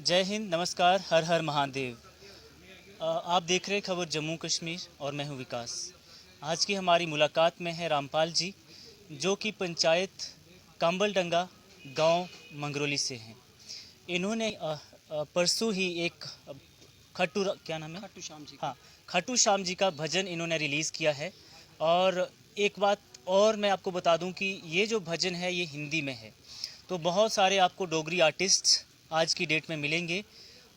जय हिंद, नमस्कार, हर हर महादेव। आप देख रहे खबर जम्मू कश्मीर और मैं हूं विकास। आज की हमारी मुलाकात में है रामपाल जी, जो कि पंचायत काम्बलडंगा गांव मंगरोली से हैं। इन्होंने परसों ही एक क्या नाम है, खाटू श्याम जी हाँ, खाटू श्याम जी का भजन इन्होंने रिलीज़ किया है। और एक बात और मैं आपको बता दूं कि ये जो भजन है ये हिंदी में है। तो बहुत सारे आपको डोगरी आर्टिस्ट आज की डेट में मिलेंगे,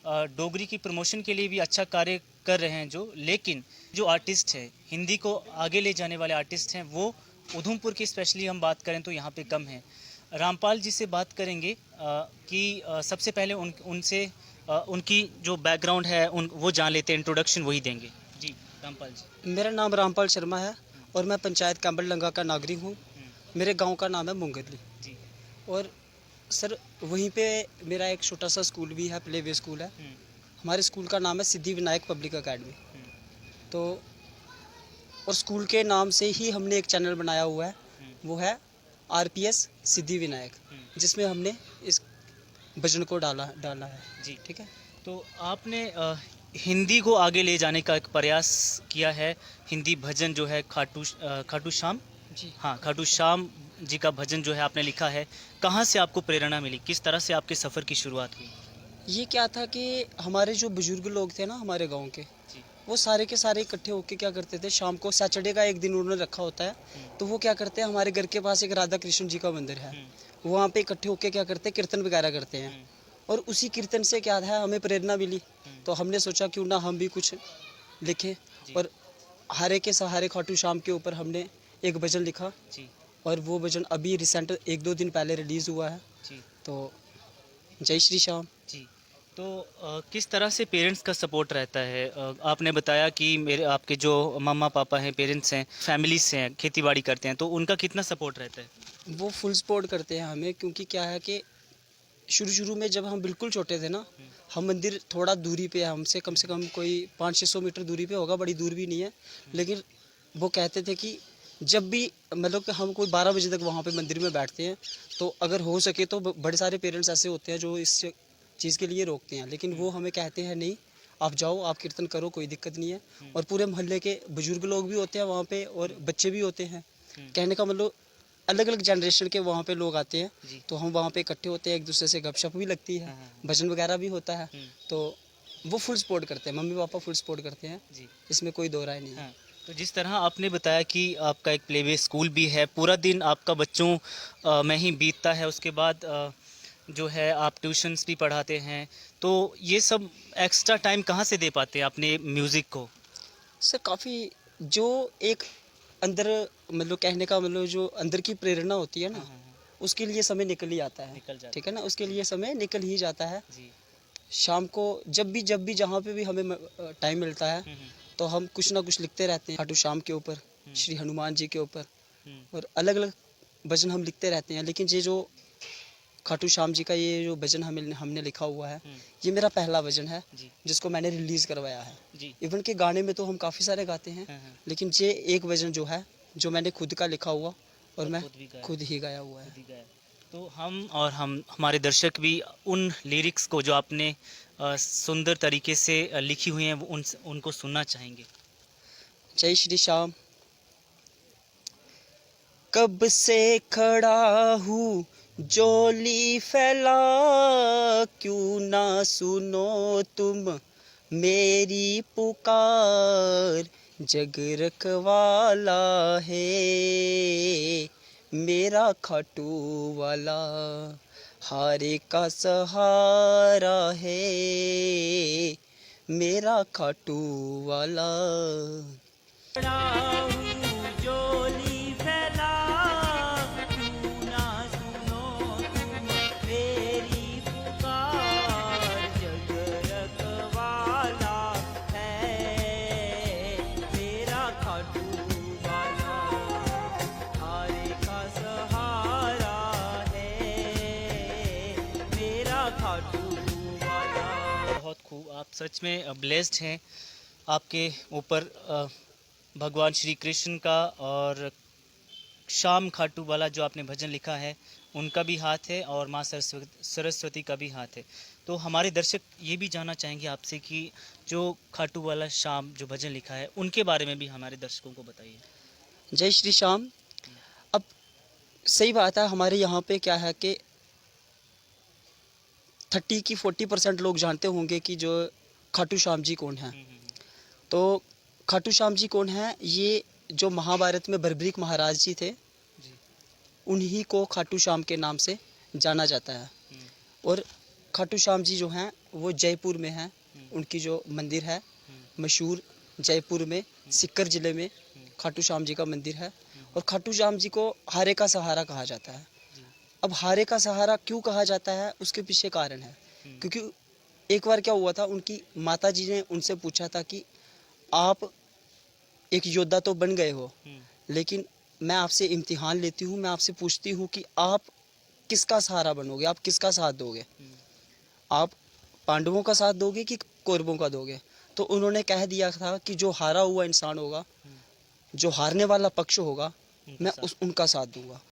डोगरी की प्रमोशन के लिए भी अच्छा कार्य कर रहे हैं लेकिन जो आर्टिस्ट है, हिंदी को आगे ले जाने वाले आर्टिस्ट हैं, वो उधमपुर की स्पेशली हम बात करें तो यहाँ पे कम हैं। रामपाल जी से बात करेंगे कि सबसे पहले उनसे उनकी जो बैकग्राउंड है वो जान लेते हैं, इंट्रोडक्शन वही देंगे। जी रामपाल जी। मेरा नाम रामपाल शर्मा है और मैं पंचायत काम्बलडंगा का नागरिक हूँ। मेरे गांव का नाम है मुंगरली। जी। और सर वहीं पे मेरा एक छोटा सा स्कूल भी है, प्ले वे स्कूल है। हमारे स्कूल का नाम है सिद्धि विनायक पब्लिक अकेडमी। तो और स्कूल के नाम से ही हमने एक चैनल बनाया हुआ है, वो है आरपीएस सिद्धि विनायक, जिसमें हमने इस भजन को डाला है। जी ठीक है। तो आपने हिंदी को आगे ले जाने का एक प्रयास किया है। हिंदी भजन जो है खाटू श्याम, जी हाँ, खाटू श्याम जी का भजन जो है आपने लिखा है। कहाँ से आपको प्रेरणा मिली, किस तरह से आपके सफ़र की शुरुआत हुई? ये क्या था कि हमारे जो बुजुर्ग लोग थे ना हमारे गांव के, जी। वो सारे के सारे इकट्ठे होकर क्या करते थे, शाम को सैटरडे का एक दिन उन्होंने रखा होता है। तो वो क्या करते हैं, हमारे घर के पास एक राधा कृष्ण जी का मंदिर है, वहाँ पे इकट्ठे होकर क्या करते हैं, कीर्तन वगैरह करते हैं। और उसी कीर्तन से क्या है, हमें प्रेरणा मिली। तो हमने सोचा क्यों ना हम भी कुछ लिखें। और हारे के सहारे खाटू श्याम के ऊपर हमने एक भजन लिखा। जी। और वो भजन अभी रिसेंट 1-2 दिन पहले रिलीज़ हुआ है। जी। तो जय श्री श्याम। जी। तो किस तरह से पेरेंट्स का सपोर्ट रहता है? आपने बताया कि मेरे आपके जो मम्मा पापा हैं, पेरेंट्स हैं, फैमिलीज से हैं, खेती बाड़ी करते हैं, तो उनका कितना सपोर्ट रहता है? वो फुल सपोर्ट करते हैं हमें, क्योंकि क्या है कि शुरू शुरू में जब हम बिल्कुल छोटे थे ना, हम मंदिर थोड़ा दूरी पे है हमसे, कम से कम कोई 500-600 मीटर दूरी पे होगा, बड़ी दूर भी नहीं है। लेकिन वो कहते थे कि जब भी मतलब कि हम कोई 12 बजे तक वहाँ पे मंदिर में बैठते हैं, तो अगर हो सके तो बड़े सारे पेरेंट्स ऐसे होते हैं जो इस चीज़ के लिए रोकते हैं, लेकिन वो हमें कहते हैं नहीं, आप जाओ, आप कीर्तन करो, कोई दिक्कत नहीं है। और पूरे मोहल्ले के बुजुर्ग लोग भी होते हैं वहाँ पे और बच्चे भी होते हैं। कहने का मतलब अलग अलग जनरेशन के वहाँ पे लोग आते हैं। तो हम वहाँ पे इकट्ठे होते हैं, एक दूसरे से गपशप भी लगती है, भजन वगैरह भी होता है। तो वो फुल सपोर्ट करते हैं, मम्मी पापा फुल सपोर्ट करते हैं जी। इसमें कोई दो राय नहीं है। हाँ। तो जिस तरह आपने बताया कि आपका एक प्ले वे स्कूल भी है, पूरा दिन आपका बच्चों में ही बीतता है, उसके बाद जो है आप ट्यूशन्स भी पढ़ाते हैं, तो ये सब एक्स्ट्रा टाइम कहाँ से दे पाते हैं अपने म्यूज़िक को? सर काफ़ी जो एक अंदर मतलब कहने का मतलब जो अंदर की प्रेरणा होती है ना, उसके लिए समय निकल ही आता है। निकल जाता ठीक है ना, उसके लिए समय निकल ही जाता है। जी। शाम को जब भी जहाँ पे भी हमें टाइम मिलता है, तो हम कुछ ना कुछ लिखते रहते हैं खाटू श्याम के ऊपर, श्री हनुमान जी के ऊपर, और अलग अलग भजन हम लिखते रहते हैं। लेकिन ये जो खाटू श्याम जी का ये जो भजन हमने लिखा हुआ है, ये मेरा पहला भजन है जी। जिसको मैंने रिलीज़ करवाया है। जी। इवन के गाने में तो हम काफ़ी सारे गाते हैं, लेकिन ये एक भजन जो है, जो मैंने खुद का लिखा हुआ और मैं खुद ही गाया हुआ है। तो हम हमारे दर्शक भी उन लिरिक्स को जो आपने सुंदर तरीके से लिखी हुई हैं वो उनको सुनना चाहेंगे। जय श्री श्याम। कब से खड़ा हूँ जोली फैला, क्यों ना सुनो तुम मेरी पुकार, जग रखवाला है मेरा खाटू वाला, हारे का सहारा है मेरा खाटू वाला। बहुत खूब, आप सच में ब्लेस्ड हैं। आपके ऊपर भगवान श्री कृष्ण का और शाम खाटू वाला जो आपने भजन लिखा है, उनका भी हाथ है और माँ सरस्वती का भी हाथ है। तो हमारे दर्शक ये भी जानना चाहेंगे आपसे कि जो खाटू वाला शाम जो भजन लिखा है उनके बारे में भी हमारे दर्शकों को बताइए। जय श्री श्याम। अब सही बात है, हमारे यहाँ पे क्या है कि 30 की 40% लोग जानते होंगे कि जो खाटू श्याम जी कौन है। तो खाटू श्याम जी कौन है, ये जो महाभारत में बर्बरीक महाराज जी थे, जी। उन्हीं को खाटू श्याम के नाम से जाना जाता है। और खाटू श्याम जी जो हैं वो जयपुर में हैं। उनकी जो मंदिर है मशहूर, जयपुर में सीकर ज़िले में खाटू श्याम जी का मंदिर है। और खाटू श्याम जी को हारे का सहारा कहा जाता है। अब हारे का सहारा क्यों कहा जाता है, उसके पीछे कारण है। क्योंकि एक बार क्या हुआ था, उनकी माता जी ने उनसे पूछा था कि आप एक योद्धा तो बन गए हो, लेकिन मैं आपसे इम्तिहान लेती हूँ, मैं आपसे पूछती हूँ कि आप किसका सहारा बनोगे, आप किसका साथ दोगे, आप पांडवों का साथ दोगे कि कौरवों का दोगे। तो उन्होंने कह दिया था कि जो हारा हुआ इंसान होगा, जो हारने वाला पक्ष होगा, मैं उनका साथ दूंगा।